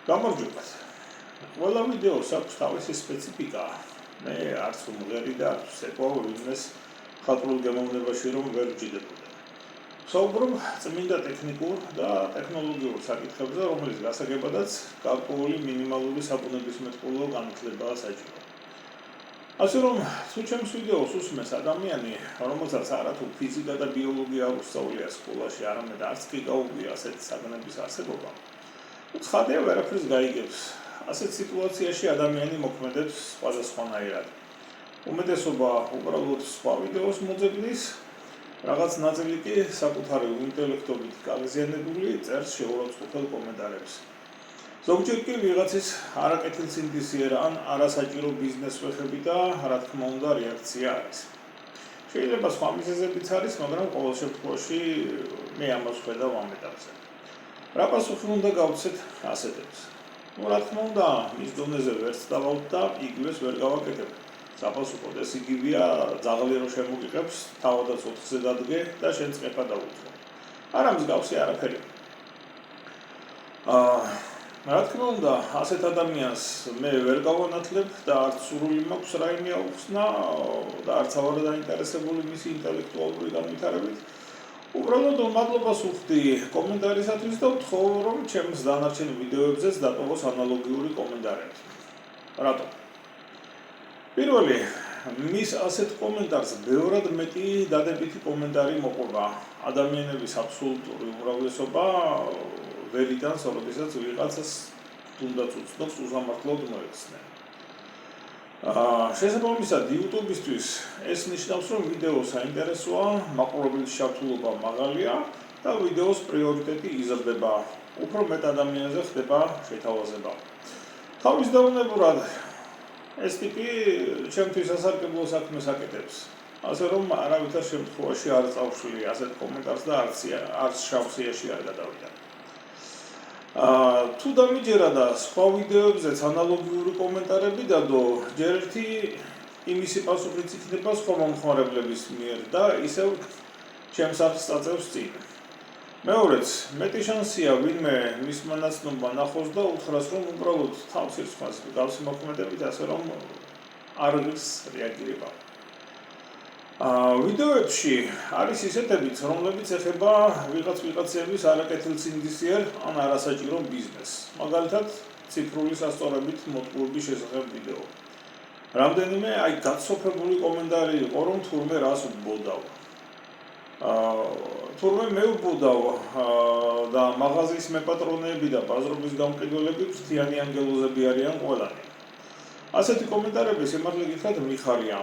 გამარჯობა. ყველა ვიდეოს აქვს თავისი სპეციფიკა. მე არც უმღერი და არც ეკო ვინმეს ხალხურ გემოვნებაში რომ ვერ ვჯიდებოდა. საუბრობ წმინდა ტექნიკურ და ტექნოლოგიურ საკითხებზე, რომელიც გასაგებადაც გარკვეული მინიმალური საბუნებისმეტყველო განათლებაა საჭირო. ასე რომ, თუ ჩემს ვიდეოს უსმენს ადამიანი, რომელსაც არათუ ფიზიკა და ბიოლოგია არ უსწავლია სკოლაში, არამედ არც კი გაუგია ასეთი საგნების არსებობა, ცხადია ვერაფერს გაიგებს. ასეთ სიტუაციაში ადამიანი მოქმედებს სხვადასხვანაირად. უმეტესობა უბრალოდ სხვა ვიდეოს მოძებნის, რაღაც ნაწილი კი საკუთარი ინტელექტობით გაღიზიანებული წერს შეურაცხყოფელ კომენტარებს. ზოგჯერ კი ვიღაცის არაკეთილსინდისიერ ან არასაჭირო ბიზნეს ვეხები და რა თქმა უნდა რეაქცია არის. შეიძლება სხვა მიზეზებიც არის, მაგრამ ყოველ შემთხვევაში მე ამას ხედავ ამ ეტაპზე. რა პასუხი უნდა გავცეთ ასეთებს? რა თქმა უნდა, მის დონეზე ვერც დავავთ და იგივეს ვერ გავაკეთებ. საპასუხოდ ეს იგივეა, ძაღლი რო შემოგიღებს, თავადაც 4-ზე დადგე და შენ წყეფა დაუწყო. არა მსგავსი არაფერი. რა თქმა უნდა, ასეთ ადამიანს მე ვერ გავანათლებ და არც სურვილი მაქვს რაიმე აუხსნა და არც ვარ დაინტერესებული მისი ინტელექტუალური განვითარებით. უბრალოდ მადლობას ვუხდი კომენტარისათვის და ვთხოვ, რომ ჩემს დანარჩენ ვიდეოებზეც დატოვოს ანალოგიური კომენტარები. რატომ? პირველი, მის ასეთ კომენტარს ბევრად მეტი დადებითი კომენტარი მოყვება. ადამიანების აბსოლუტური უმრავლესობა ვერ იტანს, როდესაც ვიღაცას თუნდაც უცნობს უსამართლოდ მოეხსნა. შესაბამისად, YouTube-ისთვის ეს ნიშნავს, რომ ვიდეო საინტერესოა, მაყურებლის ჩართულობა მაღალია და ვიდეოს პრიორიტეტი იზრდება. უფრო მეტ ადამიანზე ხდება შეთავაზება. თავისდაუნებურად ეს ტიპი ჩემთვის ასარგებლო საქმეს აკეთებს. ასე რომ არავითარ შემთხვევაში არ წავშლი ასეთ კომენტარს და არც შავ სიაში არ გადავიდა. თუ დამიჯერა და სხვა ვიდეოებზეც ანალოგიური კომენტარები დადო, ჯერ ერთი იმისი პასუხიც იქნება სხვა მომხმარებლების მიერ და ისევ ჩემს არხს წაწევს წინ. მეორეც, მეტი შანსია ვინმე მის მონაცნობა ნახოს და უთხრას, რომ უბრალოდ თავს ირცხავს გავსი მოქმედებით, ასე რომ არ ღირს რეაგირება. ვიდეოებში არის ისეთებიც, რომლებიც ეხება ვიღაცების არაკეთილსინდისიერ ან არასაჭირო ბიზნესს. მაგალითად, ციფრული სასწორებით მოთხრობის შესახებ ვიდეო. რამდენიმე გაცოფებული კომენტარი იყო, რომ თურმე რას ვბოდავ. თურმე მე ვბოდავ და მაღაზიის მეპატრონეები და ბაზრობის გამყიდველები ფრთიანი ანგელოზები არიან ყველანი. ასეთი კომენტარები სიმართლე გითხრათ მიხარია.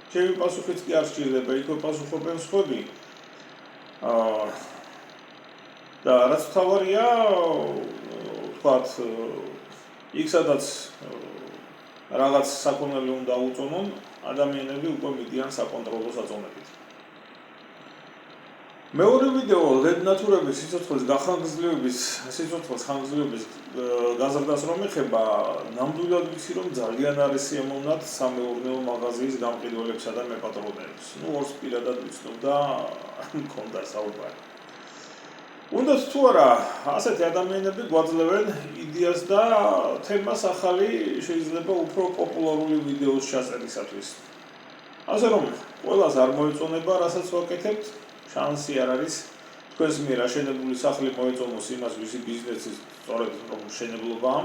ჩემი პასუხიც კი არ სჭირდება, იქვე პასუხობენ სხვები. და რაც თავარია, ვთქვათ, იქ სადაც რაღაც საკონელი უნდა უწონონ, ადამიანები უკვე მიდიან საკონტროლო საწონებით. მეორე ვიდეო ლედნათურების სიცოცხლის ხანგრძლივობის გაზრდას რომ ეხება, ნამდვილად ვიცი, რომ ძალიან არის სიამოვნად სამეურნეო მაღაზიის გამყიდველებსა და მეპატრონეებს. ორს პირადად ვიცნობ და მქონდა საუბარი. უნდათ თუ არა, ასეთი ადამიანები გვაძლევენ იდეას და თემას ახალი შეიძლება უფრო პოპულარული ვიდეოს ჩაწერისათვის. ასე რომ, ყველას არ მოეწონება, რასაც ვაკეთებთ, შანსი არ არის თქვენს მიერ აშენებული სახლი მოეწონოს იმას, ვისი ბიზნესი სწორედ რომ მშენებლობაა.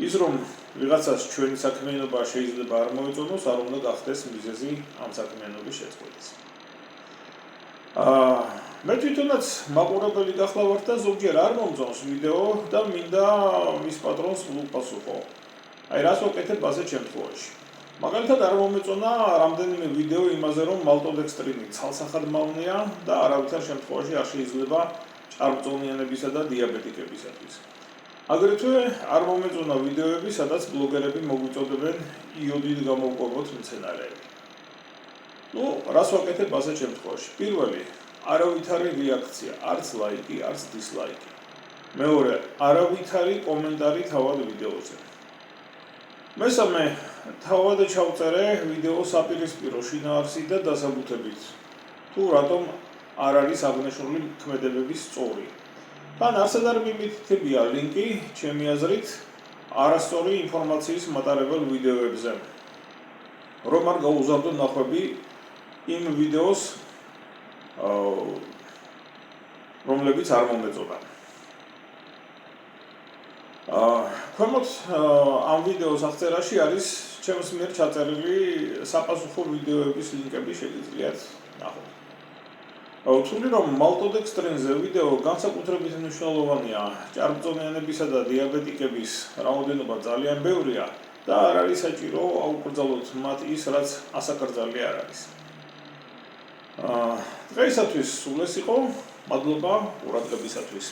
ის რომ ვიღაცას ჩვენი საქმიანობა შეიძლება არ მოეწონოს, არ უნდა გახდეს მიზეზი ამ საქმიანობის შეწყვეტის. მე თვითონაც მაყურებელი გახლა ვარ და ზოგჯერ არ მომწონს ვიდეო და მინდა მის პატრონს ვუპასუხო. რას ვაკეთებ ასეთ შემთხვევაში? მაგალითად არ მომეწონა რამდენიმე ვიდეო იმაზე, რომ მალტოდექსტრინი ცალსახად მავნეა და არავითარ შემთხვევაში არ შეიძლება ჭარბწონიანებისა და დიაბეტიკებისათვის. აგრეთვე არ მომეწონა ვიდეოები, სადაც ბლოგერები მოგვიწოდებენ იოდით გამოვკვებოთ მცენარეები. რას ვაკეთებ ასეთ შემთხვევაში? პირველი, არავითარი რეაქცია, არც ლაიკი, არც დისლაიკი. მეორე, არავითარი კომენტარი თავად ვიდეოზე. მესამე, თავად ჩავწერე ვიდეო საპირისპირო შინაარსით და დასაბუთებით. თუ რატომ არ არის აღნიშნული ქმედებების სწორი. თან არსად არ მიმითითებია ლინკი ჩემი აზრით არასწორი ინფორმაციის მატარებელ ვიდეოებზე. რომ არ გაუზარდო ნახვები იმ ვიდეოს რომლებიც არ მომეწონა. ქვემოთ ამ ვიდეოს აღწერაში არის ჩემს მიერ ჩაწერილი საპასუხო ვიდეოების ლინკები შეგიძლიათ ნახოთ. თვლი რომ maltodextrin-ზე ვიდეო განსაკუთრებით მნიშვნელოვანია ჭარბწონიანებისა და დიაბეტიკების რაოდენობა ძალიან ბევრია და არ არის საჭირო აუკრძალოთ მათ ის რაც ასაკრძალი არ არის. დღეისათვის სულ ეს იყო. მადლობა ყურადღებისათვის.